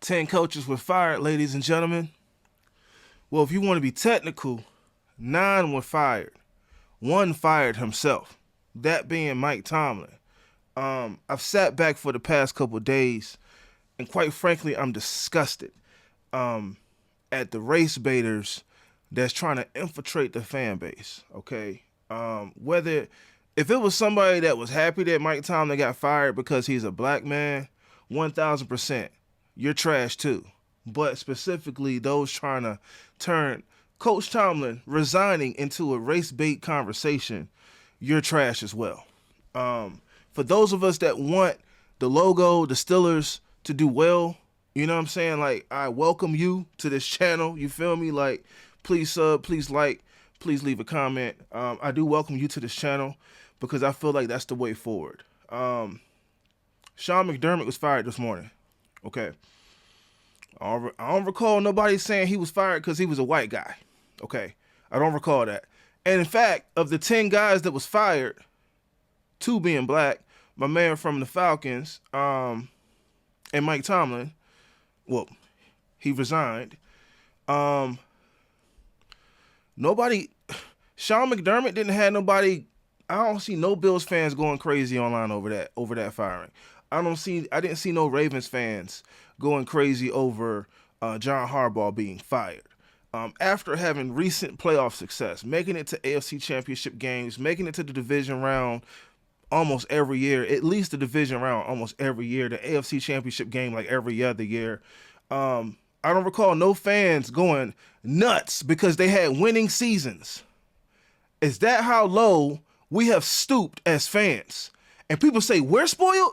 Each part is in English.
10 coaches were fired, ladies and gentlemen. Well, if you want to be technical, 9 were fired. 1 fired himself, that being Mike Tomlin. I've sat back for the past couple of days, and quite frankly, I'm disgusted at the race baiters that's trying to infiltrate the fan base, okay? If it was somebody that was happy that Mike Tomlin got fired because he's a black man, 1,000%, you're trash too. But specifically those trying to turn Coach Tomlin resigning into a race bait conversation, you're trash as well. For those of us that want the logo, the Steelers, to do well, you know what I'm saying? Like, I welcome you to this channel. You feel me? Like, please sub, please like, please leave a comment. I do welcome you to this channel because I feel like that's the way forward. Sean McDermott was fired this morning. Okay. I don't recall nobody saying he was fired because he was a white guy. Okay. I don't recall that. And in fact, of the 10 guys that was fired, 2 being black, my man from the Falcons, and Mike Tomlin, well, he resigned. Sean McDermott didn't have nobody. I don't see no Bills fans going crazy online over that firing. I didn't see no Ravens fans going crazy over John Harbaugh being fired. After having recent playoff success, making it to AFC Championship games, making it to the division round almost every year, at least the division round almost every year, the AFC Championship game like every other year. I don't recall no fans going nuts because they had winning seasons. Is that how low we have stooped as fans? And people say, we're spoiled?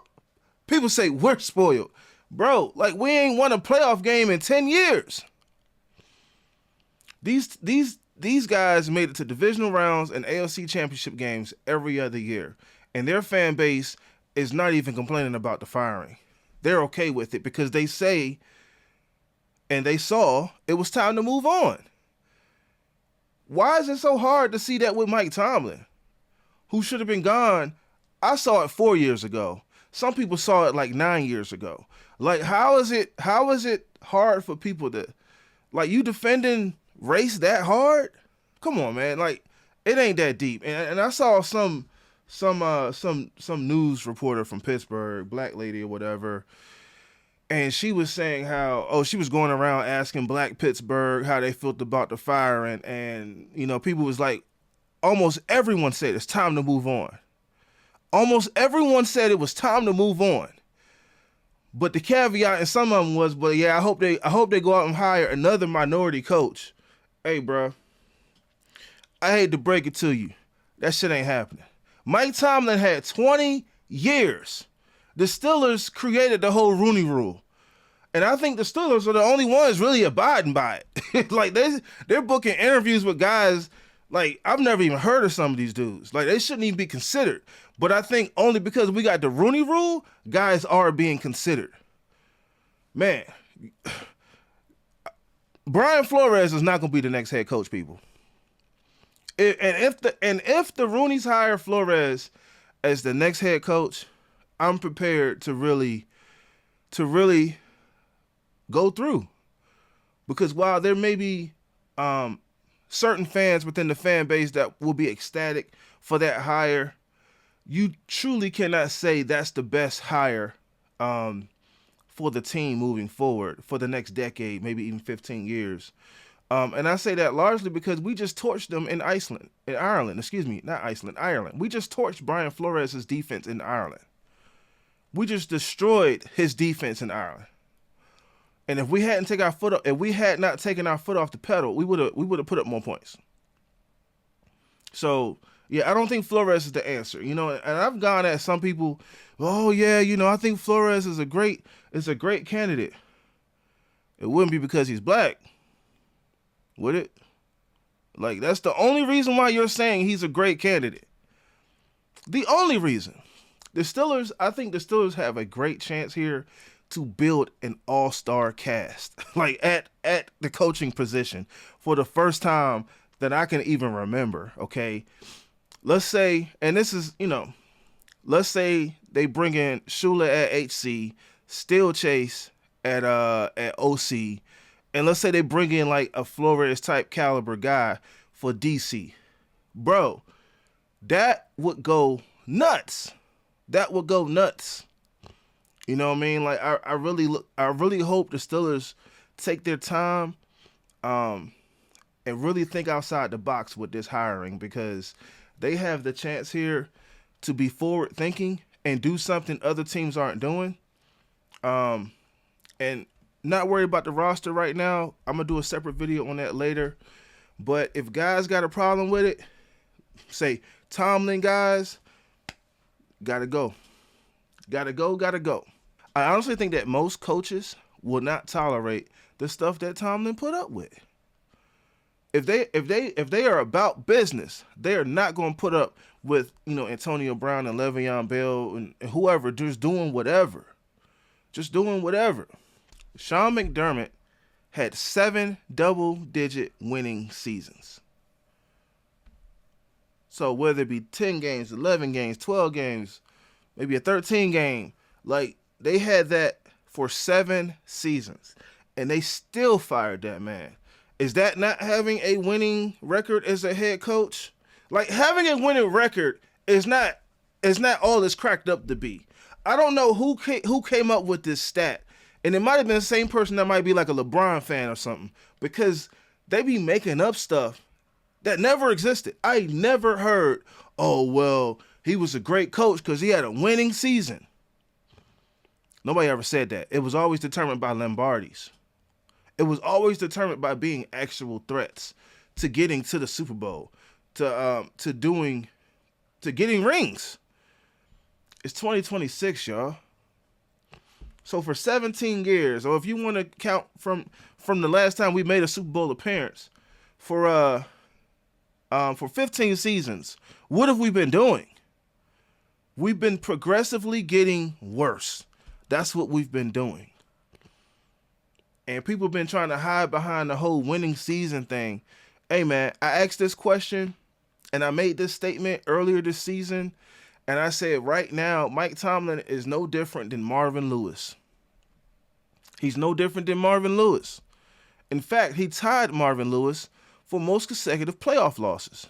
People say, we're spoiled. Bro, like, we ain't won a playoff game in 10 years. These guys made it to divisional rounds and AFC Championship games every other year. And their fan base is not even complaining about the firing. They're okay with it because they say and they saw it was time to move on. Why is it so hard to see that with Mike Tomlin, who should have been gone? I saw it 4 years ago. Some people saw it like 9 years ago. Like, how is it hard for people to, like, you defending race that hard? Come on, man. Like, it ain't that deep. And I saw some news reporter from Pittsburgh, black lady or whatever, and she was saying how, she was going around asking black Pittsburgh how they felt about the firing, and you know, people was like, almost everyone said it's time to move on. Almost everyone said it was time to move on. But the caveat in some of them was, but yeah, I hope they go out and hire another minority coach. Hey, bro, I hate to break it to you, that shit ain't happening. Mike Tomlin had 20 years. The Steelers created the whole Rooney Rule. And I think the Steelers are the only ones really abiding by it. Like, they're booking interviews with guys, like, I've never even heard of some of these dudes. Like, they shouldn't even be considered. But I think only because we got the Rooney Rule, guys are being considered. Man, Brian Flores is not going to be the next head coach, people. If the Rooneys hire Flores as the next head coach, I'm prepared to really go through. Because while there may be certain fans within the fan base that will be ecstatic for that hire, you truly cannot say that's the best hire for the team moving forward for the next decade, maybe even 15 years. And I say that largely because we just torched them in Ireland. We just torched Brian Flores' defense in Ireland. We just destroyed his defense in Ireland. And if we had not taken our foot off the pedal, we would have put up more points. So yeah, I don't think Flores is the answer. You know, and I've gone at some people, oh yeah, you know, I think Flores is a great candidate. It wouldn't be because he's black, would it? Like, that's the only reason why you're saying he's a great candidate. The only reason. I think the Steelers have a great chance here to build an all-star cast, like at the coaching position for the first time that I can even remember, okay? Let's say, and this is, you know, let's say they bring in Shula at HC, Steel Chase at OC, and let's say they bring in like a Flores type caliber guy for DC, bro, that would go nuts. That would go nuts. You know what I mean? Like I really hope the Steelers take their time, and really think outside the box with this hiring, because they have the chance here to be forward thinking and do something other teams aren't doing. And not worried about the roster right now. I'm going to do a separate video on that later. But if guys got a problem with it, say Tomlin guys, gotta go. Gotta go. I honestly think that most coaches will not tolerate the stuff that Tomlin put up with. If they are about business, they are not going to put up with, Antonio Brown and Le'Veon Bell and whoever just doing whatever. Sean McDermott had 7 double-digit winning seasons. So whether it be 10 games, 11 games, 12 games, maybe a 13 game, like they had that for 7 seasons, and they still fired that man. Is that not having a winning record as a head coach? Like, having a winning record is not all it's cracked up to be. I don't know who came up with this stat, and it might have been the same person that might be like a LeBron fan or something, because they be making up stuff that never existed. I never heard, oh, well, he was a great coach because he had a winning season. Nobody ever said that. It was always determined by Lombardis. It was always determined by being actual threats to getting to the Super Bowl, to getting rings. It's 2026, y'all. So for 17 years, or if you want to count from the last time we made a Super Bowl appearance, for 15 seasons, what have we been doing? We've been progressively getting worse. That's what we've been doing. And people have been trying to hide behind the whole winning season thing. Hey, man, I asked this question, and I made this statement earlier this season, and I said right now, Mike Tomlin is no different than Marvin Lewis. He's no different than Marvin Lewis. In fact, he tied Marvin Lewis for most consecutive playoff losses.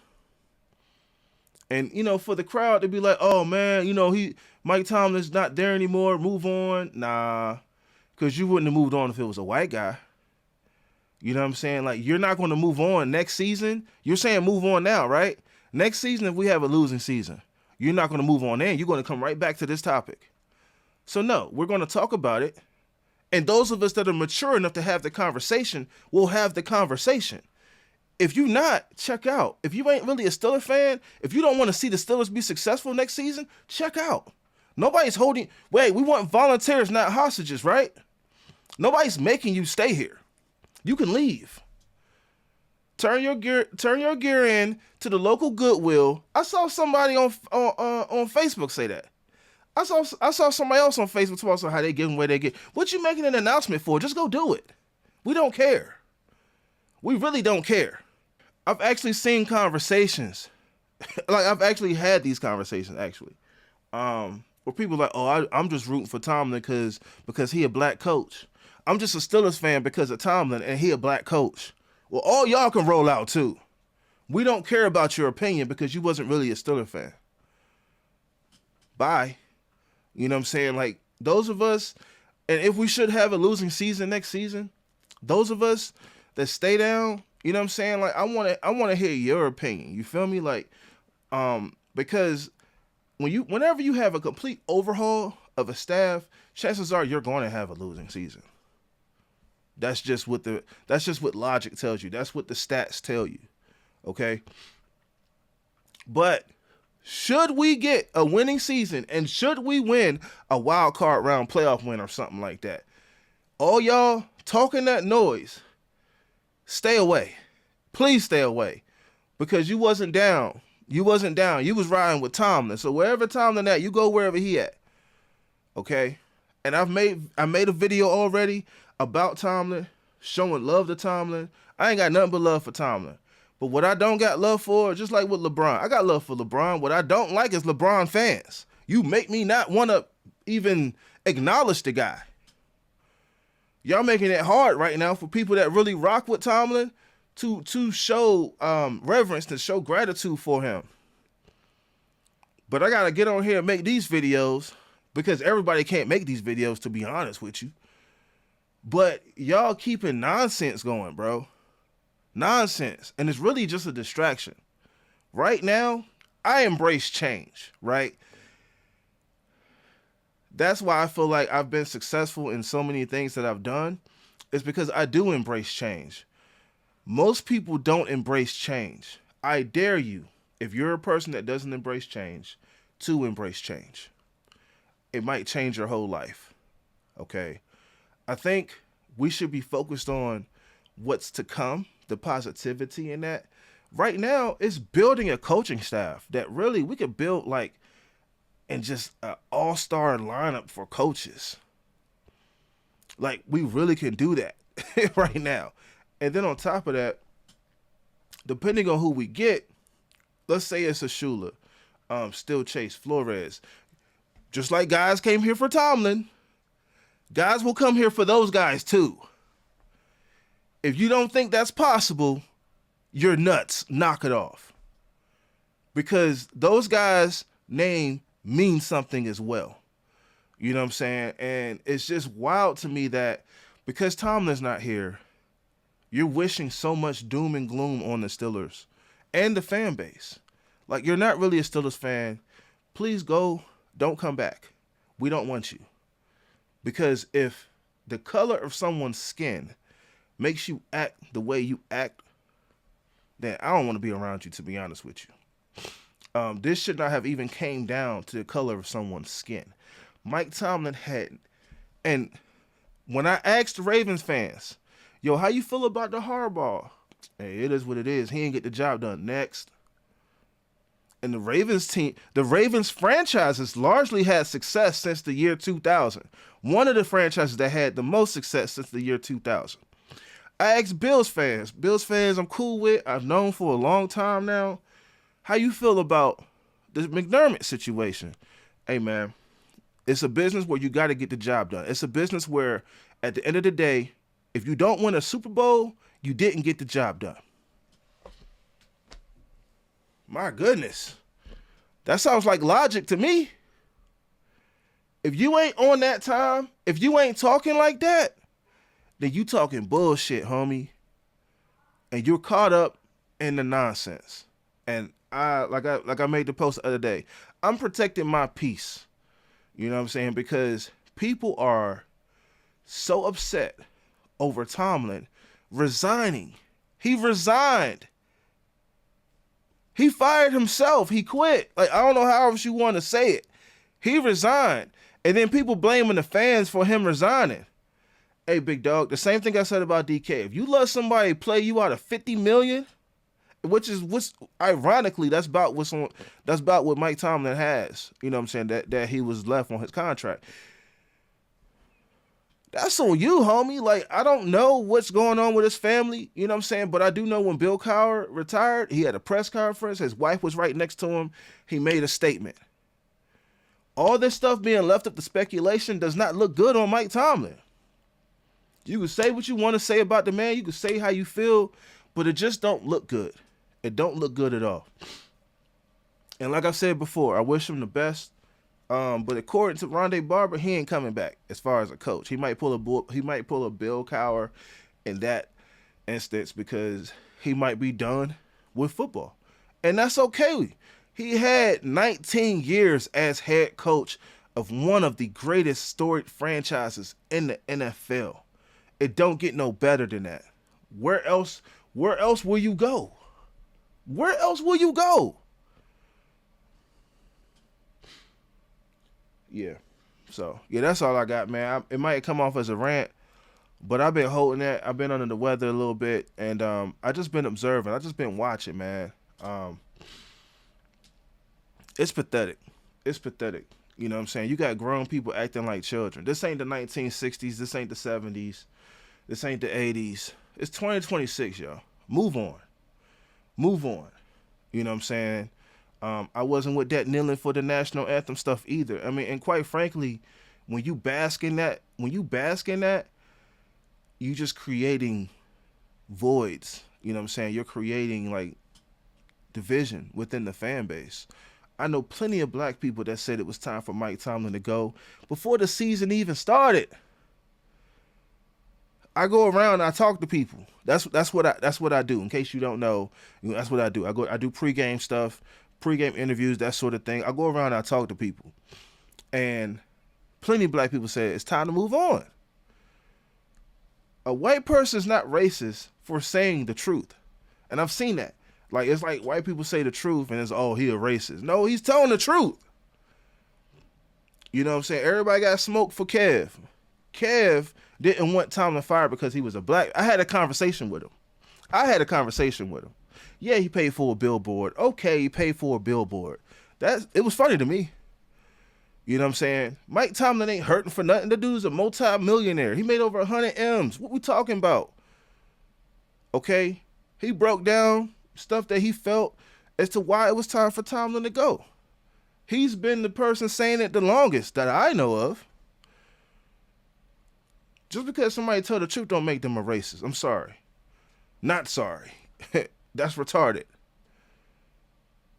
And, for the crowd to be like, oh, man, Mike Tomlin's not there anymore, move on. Nah. Because you wouldn't have moved on if it was a white guy. You know what I'm saying? Like, you're not going to move on next season. You're saying move on now, right? Next season, if we have a losing season, you're not going to move on then. You're going to come right back to this topic. So, no, we're going to talk about it. And those of us that are mature enough to have the conversation will have the conversation. If you're not, check out. If you ain't really a Steelers fan, if you don't want to see the Steelers be successful next season, check out. Nobody's holding. Wait, we want volunteers, not hostages, right? Nobody's making you stay here. You can leave. Turn your gear in to the local Goodwill. I saw somebody on Facebook say that. I saw somebody else on Facebook talk about how they give them where they get. What you making an announcement for? Just go do it. We don't care. We really don't care. I've actually seen conversations. Like, I've actually had these conversations, actually. Where people are like, oh, I'm just rooting for Tomlin because he a black coach. I'm just a Steelers fan because of Tomlin and he a black coach. Well, all y'all can roll out too. We don't care about your opinion because you wasn't really a Steelers fan. Bye. You know what I'm saying? Like, those of us, and if we should have a losing season next season, those of us that stay down, you know what I'm saying? Like, I want to hear your opinion. You feel me? Like, because whenever you have a complete overhaul of a staff, chances are you're going to have a losing season. That's just what logic tells you. That's what the stats tell you. Okay? But should we get a winning season and should we win a wild card round playoff win or something like that, all y'all talking that noise, stay away. Please stay away. Because you wasn't down. You was riding with Tomlin. So wherever Tomlin at, you go wherever he at. Okay? And I made a video already about Tomlin, showing love to Tomlin. I ain't got nothing but love for Tomlin. But what I don't got love for, just like with LeBron, I got love for LeBron. What I don't like is LeBron fans. You make me not want to even acknowledge the guy. Y'all making it hard right now for people that really rock with Tomlin to show reverence, to show gratitude for him. But I gotta get on here and make these videos because everybody can't make these videos, to be honest with you. But y'all keeping nonsense going, bro. Nonsense. And it's really just a distraction. Right now, I embrace change, right? That's why I feel like I've been successful in so many things that I've done. It's because I do embrace change. Most people don't embrace change. I dare you, if you're a person that doesn't embrace change, to embrace change. It might change your whole life, okay? I think we should be focused on what's to come, the positivity in that. Right now, it's building a coaching staff that really we could build and just an all-star lineup for coaches. Like, we really can do that right now. And then on top of that, depending on who we get, let's say it's a Shula, Still Chase, Flores. Just like guys came here for Tomlin, guys will come here for those guys too. If you don't think that's possible, you're nuts. Knock it off. Because those guys' name means something as well. You know what I'm saying? And it's just wild to me that because Tomlin's not here, you're wishing so much doom and gloom on the Steelers and the fan base. Like, you're not really a Steelers fan. Please go. Don't come back. We don't want you. Because if the color of someone's skin makes you act the way you act, then I don't want to be around you, to be honest with you. This should not have even came down to the color of someone's skin. Mike Tomlin had, and when I asked the Ravens fans, yo, how you feel about the Harbaugh? Hey, it is what it is. He ain't get the job done. Next. And the Ravens team, the Ravens franchise has largely had success since the year 2000. One of the franchises that had the most success since the year 2000. I asked Bills fans. Bills fans I'm cool with. I've known for a long time now. How you feel about the McDermott situation? Hey, man, it's a business where you got to get the job done. It's a business where, at the end of the day, if you don't win a Super Bowl, you didn't get the job done. My goodness. That sounds like logic to me. If you ain't on that time, if you ain't talking like that, then you talking bullshit, homie. And you're caught up in the nonsense. And I made the post the other day, I'm protecting my peace. You know what I'm saying? Because people are so upset over Tomlin resigning. He resigned. He fired himself. He quit. Like, I don't know how else you want to say it. He resigned. And then people blaming the fans for him resigning. Hey, big dog, the same thing I said about DK. If you let somebody play you out of $50 million, what's ironically, that's about what Mike Tomlin has. You know what I'm saying? That he was left on his contract. That's on you, homie. Like, I don't know what's going on with his family, you know what I'm saying? But I do know when Bill Cowher retired, he had a press conference. His wife was right next to him. He made a statement. All this stuff being left up to speculation does not look good on Mike Tomlin. You can say what you want to say about the man. You can say how you feel, but it just don't look good. It don't look good at all. And like I said before, I wish him the best. But according to Rondé Barber, he ain't coming back as far as a coach. He might pull a Bill Cowher in that instance because he might be done with football. And that's okay. He had 19 years as head coach of one of the greatest storied franchises in the NFL. It don't get no better than that. Where else will you go? Where else will you go? Yeah. So, yeah, that's all I got, man. It might come off as a rant, but I've been holding that. I've been under the weather a little bit, and I just been observing. I just been watching, man. It's pathetic. It's pathetic. You know what I'm saying? You got grown people acting like children. This ain't the 1960s. This ain't the 70s. This ain't the 80s. It's 2026, y'all. Move on. Move on. You know what I'm saying? I wasn't with that kneeling for the national anthem stuff either. I mean, and quite frankly, when you bask in that, you just creating voids. You know what I'm saying? You're creating like division within the fan base. I know plenty of black people that said it was time for Mike Tomlin to go before the season even started. I go around and I talk to people. That's what I do. In case you don't know, that's what I do. I do pregame stuff, pregame interviews, that sort of thing. I go around and I talk to people. And plenty of black people say it's time to move on. A white person is not racist for saying the truth. And I've seen that. Like, it's like white people say the truth and it's, oh, he a racist. No, he's telling the truth. You know what I'm saying? Everybody got smoke for Kev. Kev didn't want Tomlin fired because he was a black. I had a conversation with him. Yeah, he paid for a billboard. Okay, he paid for a billboard. It was funny to me. You know what I'm saying? Mike Tomlin ain't hurting for nothing. The dude's a multi-millionaire. He made over 100 M's. What we talking about? Okay? He broke down stuff that he felt as to why it was time for Tomlin to go. He's been the person saying it the longest that I know of. Just because somebody tell the truth don't make them a racist. I'm sorry. Not sorry. That's retarded.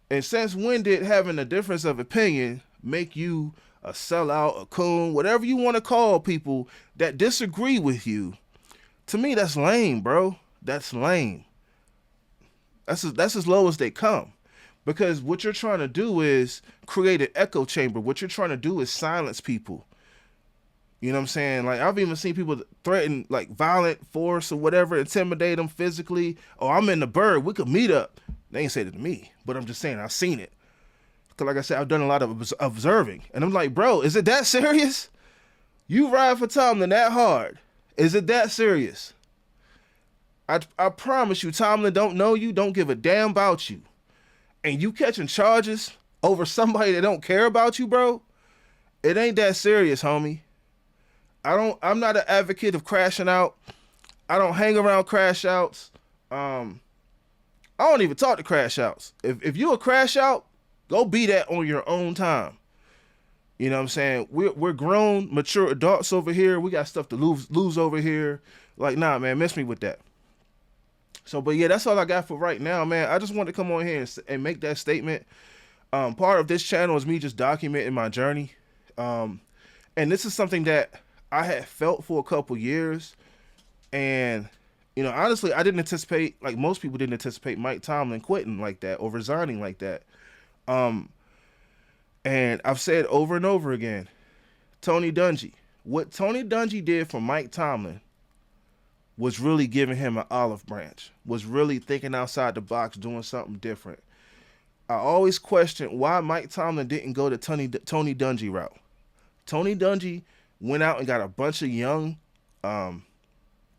And since when did having a difference of opinion make you a sellout, a coon, whatever you want to call people that disagree with you? To me, that's lame, bro. That's lame. That's as low as they come. Because what you're trying to do is create an echo chamber. What you're trying to do is silence people. You know what I'm saying? Like, I've even seen people threaten, like, violent force or whatever, intimidate them physically. Oh, I'm in the Burgh. We could meet up. They ain't said it to me, but I'm just saying I've seen it. Because, like I said, I've done a lot of observing. And I'm like, bro, is it that serious? You ride for Tomlin that hard. Is it that serious? I promise you, Tomlin don't know you, don't give a damn about you. And you catching charges over somebody that don't care about you, bro? It ain't that serious, homie. I'm not an advocate of crashing out. I don't hang around crash outs. I don't even talk to crash outs. If you a crash out, go be that on your own time. You know what I'm saying? We're grown, mature adults over here. We got stuff to lose over here. Like, nah, man, miss me with that. So, but yeah, that's all I got for right now, man. I just wanted to come on here and make that statement. Part of this channel is me just documenting my journey. And this is something that I had felt for a couple years. And, you know, honestly, I didn't anticipate, like most people didn't anticipate Mike Tomlin quitting like that or resigning like that. And I've said over and over again, Tony Dungy. What Tony Dungy did for Mike Tomlin was really giving him an olive branch, was really thinking outside the box, doing something different. I always questioned why Mike Tomlin didn't go the Tony Dungy route. Tony Dungy went out and got a bunch of young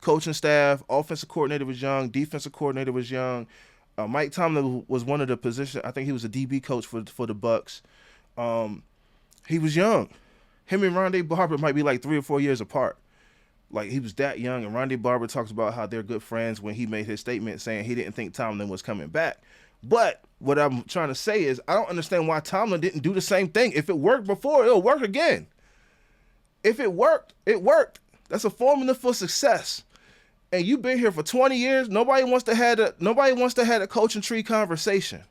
coaching staff. Offensive coordinator was young. Defensive coordinator was young. Mike Tomlin was one of the positions. I think he was a DB coach for the Bucs. He was young. Him and Rondé Barber might be like 3 or 4 years apart. Like, he was that young, and Rondé Barber talks about how they're good friends when he made his statement saying he didn't think Tomlin was coming back. But what I'm trying to say is I don't understand why Tomlin didn't do the same thing. If it worked before, it'll work again. If it worked, it worked. That's a formula for success. And you've been here for 20 years. Nobody wants to have a coaching tree conversation.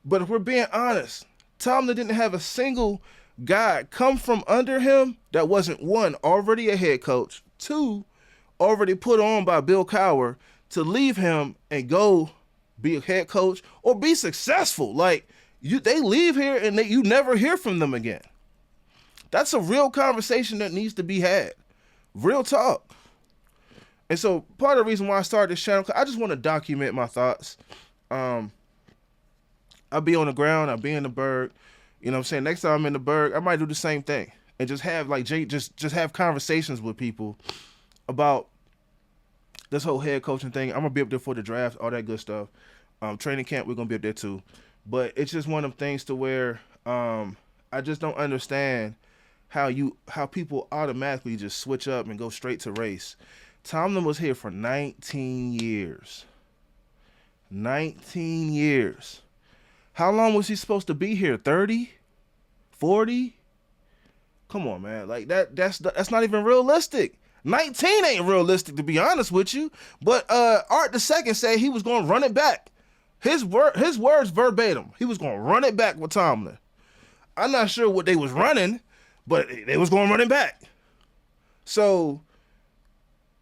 But if we're being honest, Tomlin didn't have a single guy come from under him that wasn't, one, already a head coach, two, already put on by Bill Cowher to leave him and go be a head coach or be successful. Like, they leave here and you never hear from them again. That's a real conversation that needs to be had. Real talk. And so part of the reason why I started this channel, I just want to document my thoughts. I'll be on the ground. I'll be in the Burgh. You know what I'm saying? Next time I'm in the Burgh, I might do the same thing and just have like just have conversations with people about this whole head coaching thing. I'm gonna be up there for the draft, all that good stuff. Training camp, we're gonna be up there too. But it's just one of them things to where I just don't understand how people automatically just switch up and go straight to race. Tomlin was here for 19 years. 19 years. How long was he supposed to be here? 30? 40? Come on, man. Like that's not even realistic. 19 ain't realistic, to be honest with you. But Art II said he was going to run it back. His words verbatim. He was going to run it back with Tomlin. I'm not sure what they was running, but they was going to run it back. So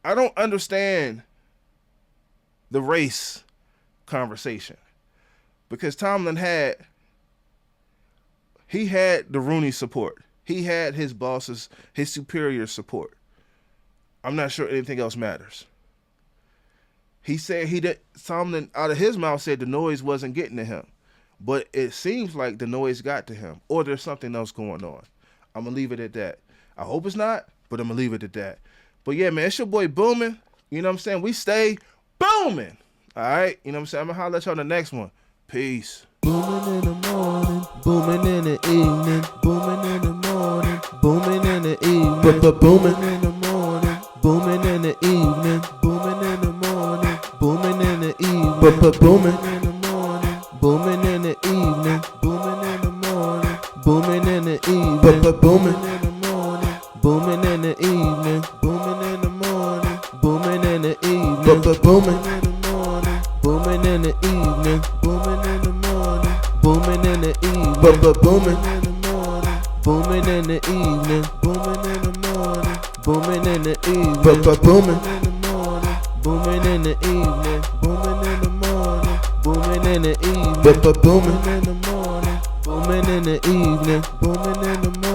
I don't understand the race conversation, because Tomlin had the Rooney support. He had his bosses, his superior support. I'm not sure anything else matters. He said Tomlin, out of his mouth, said the noise wasn't getting to him. But it seems like the noise got to him, or there's something else going on. I'm going to leave it at that. I hope it's not, but I'm going to leave it at that. But yeah, man, it's your boy Booming. You know what I'm saying? We stay booming. All right? You know what I'm saying? I'm going to holler at y'all on the next one. Peace. Booming in the morning, booming in the evening, booming in the morning, booming in the evening, booming in the morning, booming in the evening, booming in the morning, booming in the evening, booming in the morning, booming in the evening, booming in the morning, booming in the evening, booming in the morning, booming in the evening, booming in the morning, booming in the evening, booming in the morning, booming in the evening, booming in the morning, booming in the evening, booming in the morning, booming in the evening, booming in the morning, booming in the evening, booming in the morning, booming in the evening, booming in the morning, booming in the evening, booming in the morning, booming in the evening, booming in the morning.